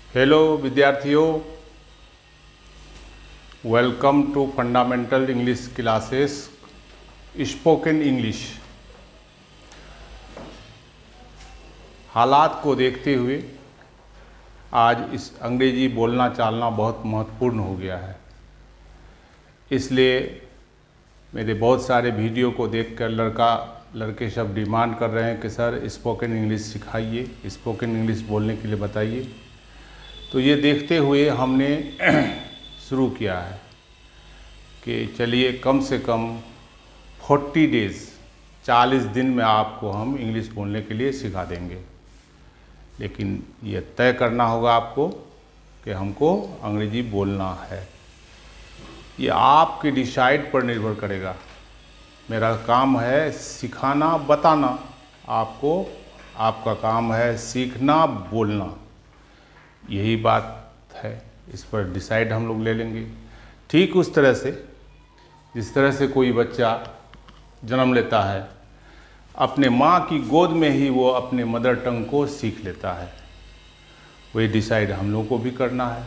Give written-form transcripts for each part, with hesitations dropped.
Hello विद्यार्थियों, welcome to fundamental English classes spoken English. हालात को देखते हुए आज इस अंग्रेजी बोलना चालना बहुत महत्वपूर्ण हो गया है। इसलिए मेरे बहुत सारे वीडियो को देखकर लड़के सब डिमांड कर रहे हैं कि सर स्पोकन इंग्लिश सिखाइए, स्पोकन इंग्लिश बोलने के लिए बताइए। तो ये देखते हुए हमने शुरू किया है कि चलिए कम से कम 40 डेज़ 40 दिन में आपको हम इंग्लिश बोलने के लिए सिखा देंगे। लेकिन ये तय करना होगा आपको कि हमको अंग्रेजी बोलना है। ये आपके डिसाइड पर निर्भर करेगा। मेरा काम है सिखाना, बताना, आपका काम है सीखना, बोलना। यही बात है, इस पर डिसाइड हम लोग ले लेंगे। ठीक उस तरह से जिस तरह से कोई बच्चा जन्म लेता है, अपने माँ की गोद में ही वो अपने मदर टंग को सीख लेता है। वही डिसाइड हम लोगों को भी करना है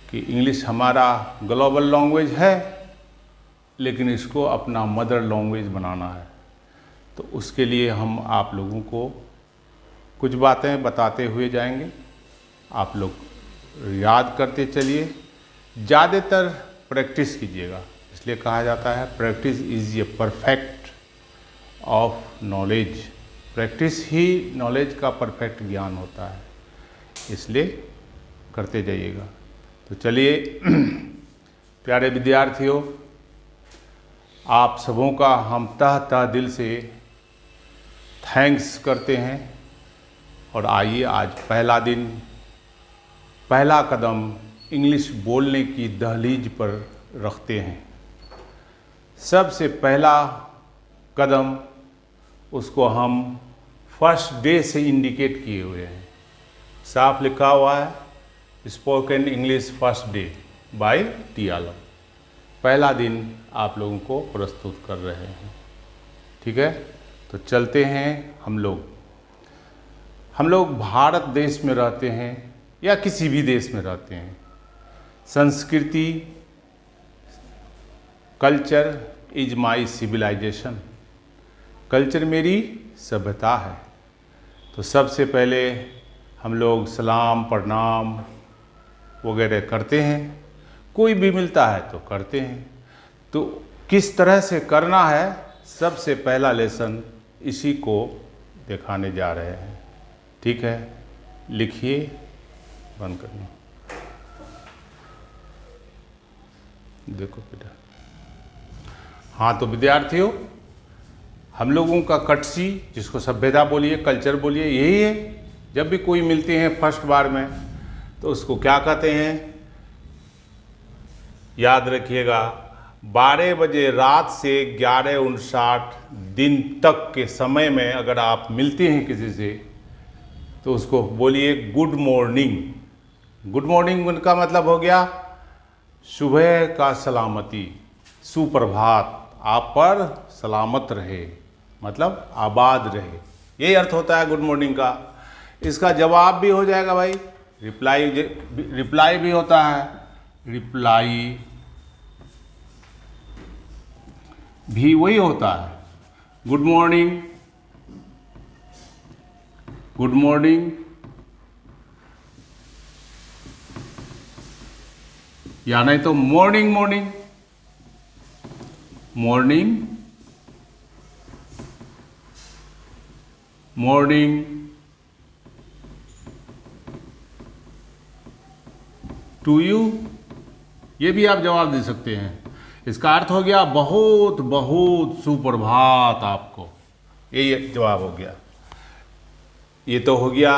कि इंग्लिश हमारा ग्लोबल लैंग्वेज है, लेकिन इसको अपना मदर लैंग्वेज बनाना है। तो उसके लिए हम आप लोगों को कुछ बातें बताते हुए जाएंगे। आप लोग याद करते चलिए, ज़्यादातर प्रैक्टिस कीजिएगा। इसलिए कहा जाता है practice is a perfect of knowledge. Practice he knowledge का परफेक्ट ज्ञान होता है, इसलिए करते जाइएगा। तो चलिए प्यारे विद्यार्थियों, आप सबों का हम तह दिल से थैंक्स करते हैं। और आइए आज पहला दिन, पहला कदम इंग्लिश बोलने की दहलीज पर रखते हैं। सबसे पहला कदम उसको हम फर्स्ट डे से इंडिकेट किए हुए हैं। साफ लिखा हुआ है spoken English first day by T Alam. पहला दिन आप लोगों को प्रस्तुत कर रहे हैं, ठीक है। तो चलते हैं। हम लोग भारत देश में रहते हैं या किसी भी देश में रहते हैं। संस्कृति, culture is my civilisation. Culture मेरी सभ्यता है। तो सबसे पहले हम लोग सलाम, प्रणाम वगैरह करते हैं। कोई भी मिलता है तो करते हैं। तो किस तरह से करना है, सबसे पहला लेसन इसी को दिखाने जा रहे हैं, ठीक है। लिखिए, बंद करना। देखो बेटा। हाँ, तो विद्यार्थियों, हम लोगों का कटसी, जिसको सभ्यता बोलिए, कल्चर बोलिए, यही है। जब भी कोई मिलते हैं फर्स्ट बार में तो उसको क्या कहते हैं, याद रखिएगा, 12 बजे रात से 11:59 दिन तक के समय में अगर आप मिलते हैं किसी से तो उसको बोलिए गुड मॉर्निंग। गुड मॉर्निंग उनका मतलब हो गया सुबह का सलामती, सुप्रभात, आप पर सलामत रहे, मतलब आबाद रहे। यही अर्थ होता है गुड मॉर्निंग का। इसका जवाब भी हो जाएगा भाई, रिप्लाई भी होता है, रिप्लाई भी वही होता है। गुड मॉर्निंग, गुड मॉर्निंग, या नहीं तो morning morning, morning morning, to you, ये भी आप जवाब दे सकते हैं। इसका अर्थ हो गया बहुत बहुत सुप्रभात आपको, ये जवाब हो गया। ये तो हो गया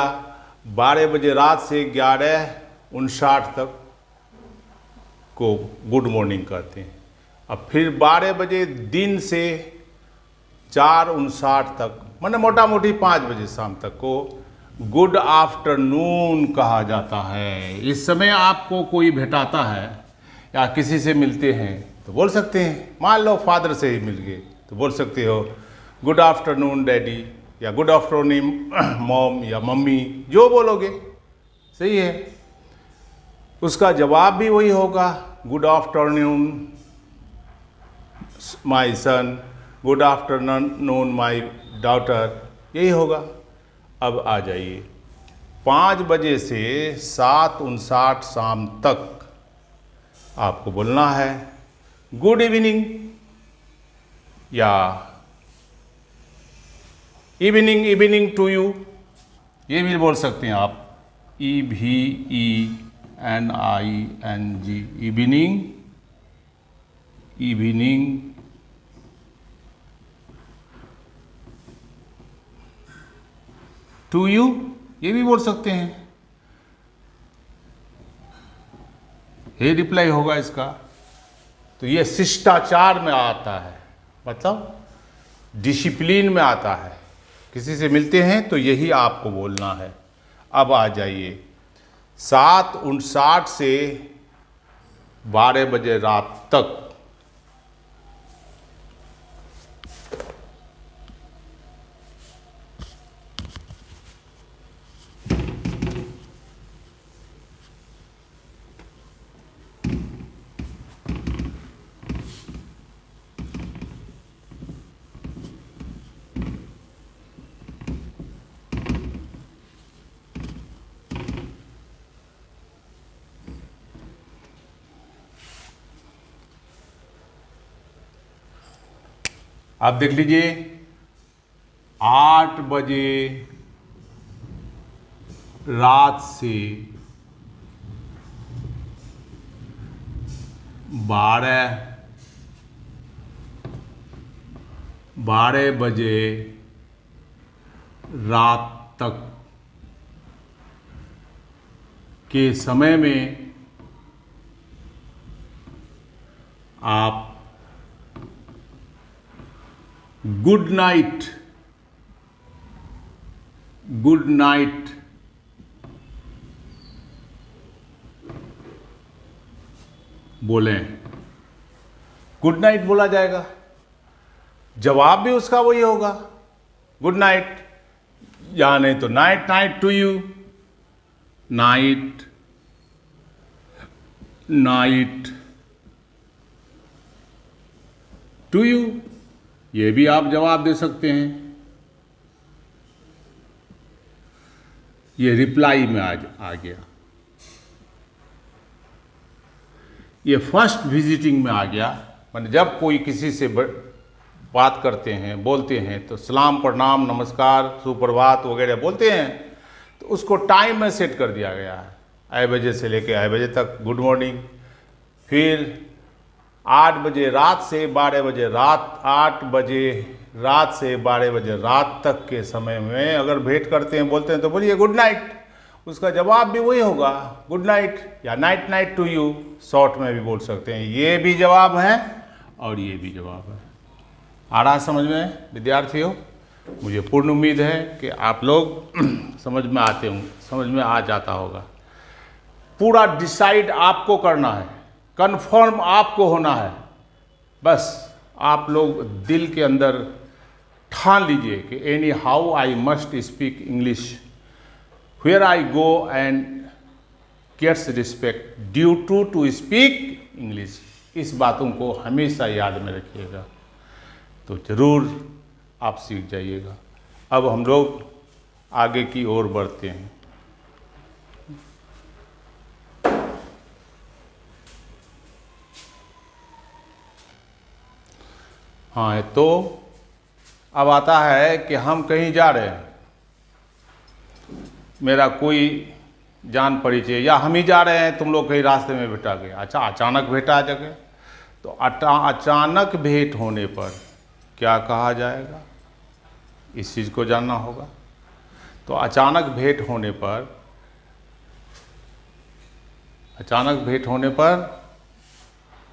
12 बजे रात से 11:59 तक को गुड मॉर्निंग कहते हैं। अब फिर 12 बजे दिन से 4:59 तक, मतलब मोटा मोटी 5 बजे शाम तक को गुड आफ्टरनून कहा जाता है। इस समय आपको कोई भेटाता है या किसी से मिलते हैं तो बोल सकते हैं, मान लो फादर से ही मिल गए तो बोल सकते हो गुड आफ्टरनून डैडी, या गुड आफ्टरनून मॉम या मम्मी, जो बोलोगे सही है। उसका जवाब भी वही होगा, good afternoon my son, good afternoon my daughter, यही होगा। अब आ जाइए, 5 बजे से 7:59 शाम तक आपको बोलना है गुड इवनिंग या इवनिंग टू यू, ये भी बोल सकते हैं आप, EVENING, इवनिंग टू यू, ये भी बोल सकते हैं। ये रिप्लाई होगा इसका। तो ये शिष्टाचार में आता है, मतलब डिसिप्लिन में आता है। किसी से मिलते हैं तो यही आपको बोलना है। अब आ जाइए, 7:59 से 12 बजे रात तक आप देख लीजिए, 8 बजे रात से 12 बजे रात तक के समय में आप गुड नाइट बोलें, गुड नाइट बोला जाएगा। जवाब भी उसका वही होगा, गुड नाइट, या नहीं तो night to you, night to you, ये भी आप जवाब दे सकते हैं। ये रिप्लाई में आ गया, ये फर्स्ट विजिटिंग में आ गया। मतलब जब कोई किसी से बात करते हैं, बोलते हैं, तो सलाम, प्रणाम, नमस्कार, सुप्रभात वगैरह बोलते हैं, तो उसको टाइम में सेट कर दिया गया है, आई बजे से लेके आई बजे तक गुड मॉर्निंग। फिर 8 बजे रात से 12 बजे रात, 8 बजे रात से 12 बजे रात तक के समय में अगर भेंट करते हैं, बोलते हैं, तो बोलिए गुड नाइट। उसका जवाब भी वही होगा, गुड नाइट या नाइट टू यू, शॉर्ट में भी बोल सकते हैं। ये भी जवाब है और ये भी जवाब है। आ रहा समझ में विद्यार्थियों? मुझे पूर्ण उम्मीद है कि आप लोग समझ में समझ में आ जाता होगा। पूरा डिसाइड आपको करना है, कन्फर्म आपको होना है। बस आप लोग दिल के अंदर ठान लीजिए कि anyhow I must speak English, where I go and gets respect due to speak English. इस बातों को हमेशा याद में रखिएगा, तो ज़रूर आप सीख जाइएगा। अब हम लोग आगे की ओर बढ़ते हैं। हाँ, तो अब आता है कि हम कहीं जा रहे हैं, मेरा कोई जान परिचय, या हम ही जा रहे हैं, तुम लोग कहीं रास्ते में भेटा गए। अच्छा, अचानक भेटा जगह, तो अचानक भेंट होने पर क्या कहा जाएगा, इस चीज़ को जानना होगा। तो अचानक भेंट होने पर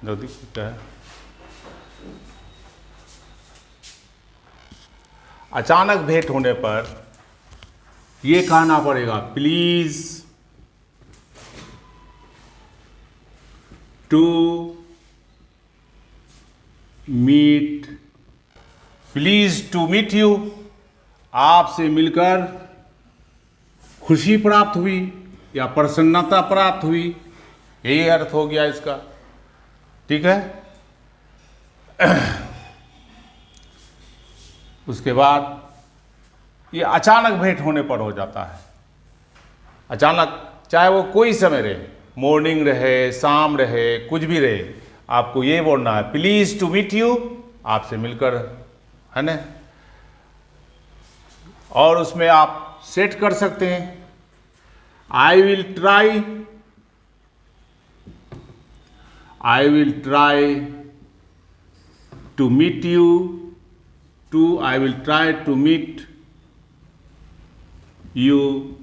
जल्दी क्या है, अचानक भेंट होने पर ये कहना पड़ेगा, प्लीज टू मीट यू, आपसे मिलकर खुशी प्राप्त हुई, या प्रसन्नता प्राप्त हुई, यही अर्थ हो गया इसका। ठीक है। उसके बाद ये अचानक भेंट होने पर हो जाता है। अचानक, चाहे वो कोई समय रहे, मॉर्निंग रहे, शाम रहे, कुछ भी रहे, आपको ये बोलना है प्लीज टू मीट यू, आपसे मिलकर, है ना। और उसमें आप सेट कर सकते हैं I will try to meet you, to I will try to meet you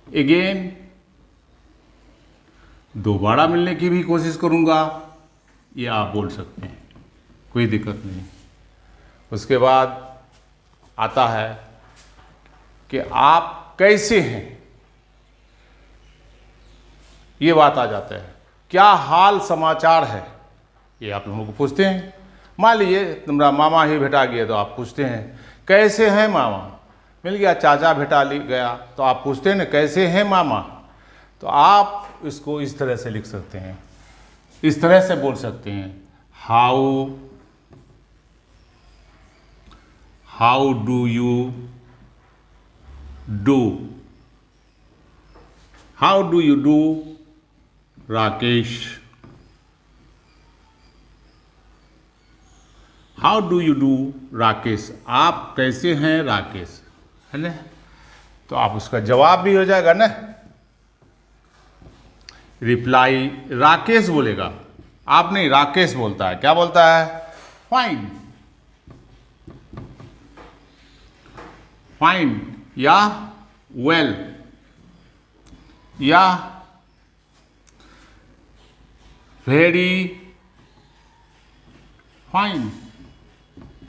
again, दोबारा मिलने की भी कोशिश करूंगा, ये आप बोल सकते हैं, कोई दिक्कत नहीं। उसके बाद आता है कि आप कैसे हैं, ये बात आ जाता है। क्या हाल समाचार है, ये आप लोगों को पूछते हैं। मान लीजिए तुम्हारा मामा ही भेटा गया तो आप पूछते हैं कैसे हैं मामा। मिल गया, चाचा भेटा गया तो आप पूछते हैं ना कैसे हैं मामा। तो आप इसको इस तरह से लिख सकते हैं, इस तरह से बोल सकते हैं how do you do, how do you do Rakesh, how do you do Rakesh, आप कैसे हैं राकेश, है ना। तो आप उसका जवाब भी हो जाएगा ना। रिप्लाई राकेश बोलेगा, आप नहीं, राकेश बोलता है। क्या बोलता है? फाइन, फाइन या वेल या वेरी फाइन,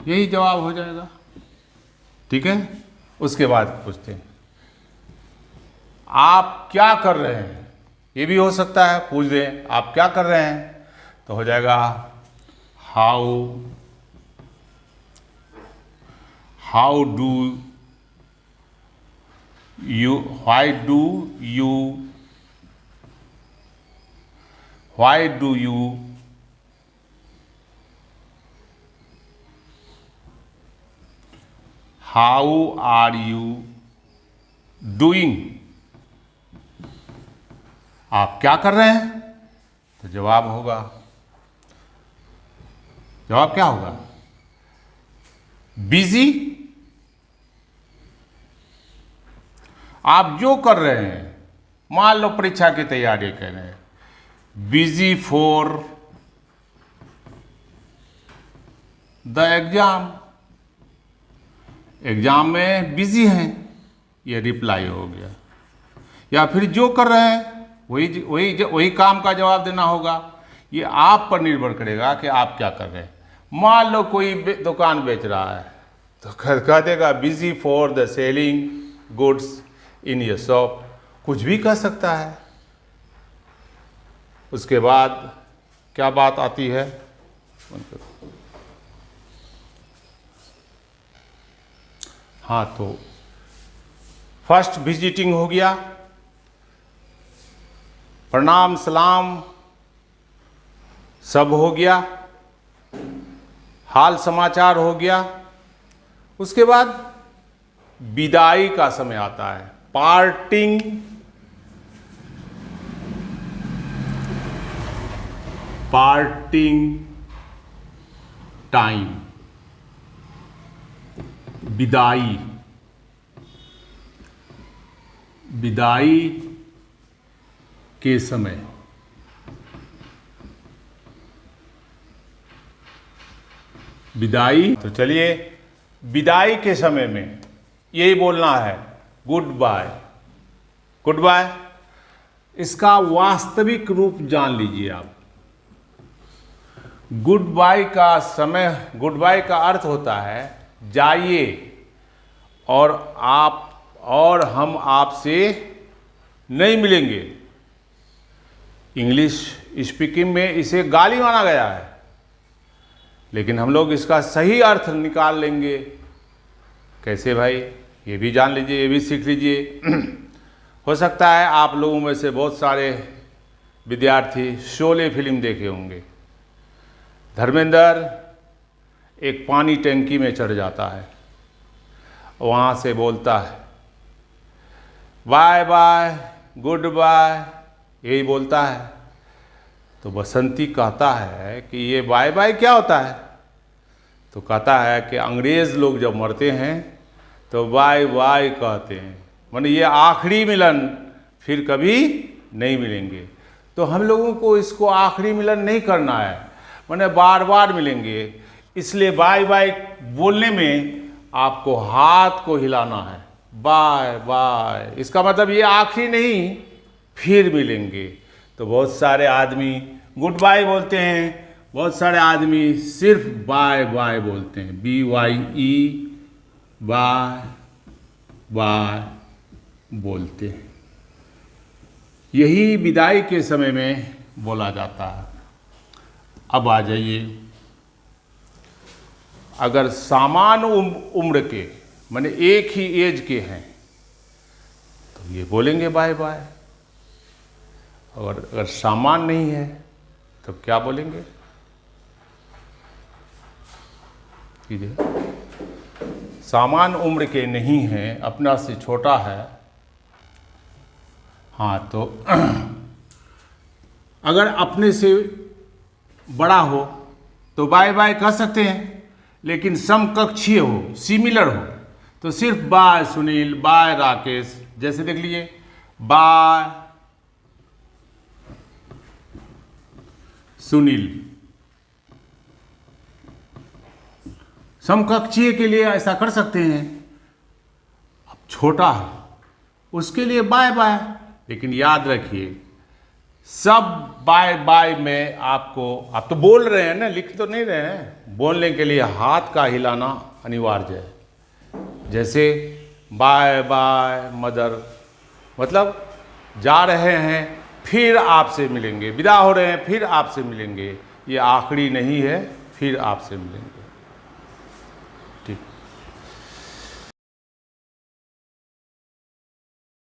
यही जवाब हो जाएगा। ठीक है। उसके बाद पूछते हैं आप क्या कर रहे हैं, ये भी हो सकता है, पूछ दें आप क्या कर रहे हैं, तो हो जाएगा how do you, why do you how are you doing, आप क्या कर रहे हैं, तो जवाब होगा, जवाब क्या होगा? बिजी, आप जो कर रहे हैं, मान लो परीक्षा की तैयारी कर रहे हैं, busy for the exam, exam में बिजी हैं, ये रिप्लाई हो गया। या फिर जो कर रहे हैं वही काम का जवाब देना होगा। ये आप पर निर्भर करेगा कि आप क्या कर रहे हैं। मान लो कोई दुकान बेच रहा है तो कह देगा busy for the selling goods in your shop, कुछ भी कह सकता है। उसके बाद क्या बात आती है? हाँ, तो फर्स्ट विजिटिंग हो गया, प्रणाम सलाम सब हो गया, हाल समाचार हो गया। उसके बाद विदाई का समय आता है, पार्टिंग टाइम, विदाई के समय। विदाई, तो चलिए विदाई के समय में यही बोलना है गुड बाय। गुड बाय इसका वास्तविक रूप जान लीजिए आप। गुड बाय का समय, गुड बाय का अर्थ होता है जाइए और आप और हम आपसे नहीं मिलेंगे। इंग्लिश स्पीकिंग में इसे गाली माना गया है, लेकिन हम लोग इसका सही अर्थ निकाल लेंगे। कैसे भाई? ये भी जान लीजिए, ये भी सीख लीजिए। हो सकता है आप लोगों में से बहुत सारे विद्यार्थी शोले फिल्म देखे होंगे। धर्मेंद्र एक पानी टंकी में चढ़ जाता है, वहाँ से बोलता है बाय बाय गुड बाय, यही बोलता है। तो बसंती कहता है कि ये बाय बाय क्या होता है? तो कहता है कि अंग्रेज़ लोग जब मरते हैं तो बाय बाय कहते हैं, माने ये आखिरी मिलन, फिर कभी नहीं मिलेंगे। तो हम लोगों को इसको आखिरी मिलन नहीं करना है, माने बार बार मिलेंगे। इसलिए बाय बाय बोलने में आपको हाथ को हिलाना है, बाय बाय, इसका मतलब ये आखिरी नहीं, फिर मिलेंगे। तो बहुत सारे आदमी गुड बाय बोलते हैं, बहुत सारे आदमी सिर्फ बाय बाय बोलते हैं, BYE, बाय बाय बोलते हैं। यही विदाई के समय में बोला जाता है। अब आ जाइए, अगर समान उम्र के माने एक ही एज के हैं तो ये बोलेंगे बाय बाय, और अगर समान नहीं है तो क्या बोलेंगे? समान उम्र के नहीं हैं, अपना से छोटा है, हाँ, तो अगर अपने से बड़ा हो तो बाय बाय कह सकते हैं, लेकिन समकक्षीय हो, सिमिलर हो, तो सिर्फ बाय सुनील, बाय राकेश। जैसे देख लीजिए, बाय सुनील। समकक्षीय के लिए ऐसा कर सकते हैं। अब छोटा है उसके लिए बाय बाय, लेकिन याद रखिए सब बाय बाय में आपको, आप तो बोल रहे हैं ना, लिख तो नहीं रहे हैं, बोलने के लिए हाथ का हिलाना अनिवार्य है। जैसे बाय बाय मदर, मतलब जा रहे हैं फिर आपसे मिलेंगे, विदा हो रहे हैं फिर आपसे मिलेंगे, ये आखिरी नहीं है, फिर आपसे मिलेंगे।